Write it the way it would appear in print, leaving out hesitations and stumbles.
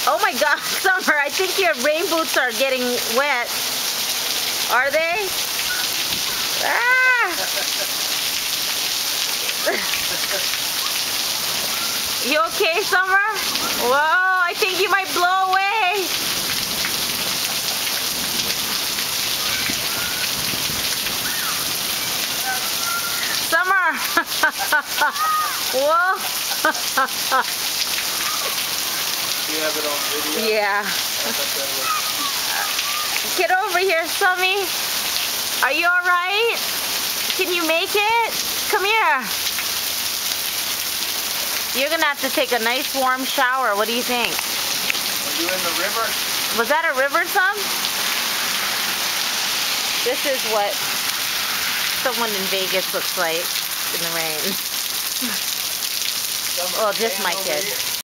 Oh my God, Summer, I think your rain boots are getting wet. Are they? Ah! You okay, Summer? Whoa, I think you might blow away. Summer! Whoa! You have it on video? Yeah. Get over here, Summy. Are you alright? Can you make it? Come here. You're gonna have to take a nice warm shower. What do you think? Are you in the river? Was that a river, Sum? This is what someone in Vegas looks like in the rain. Well, just my kids.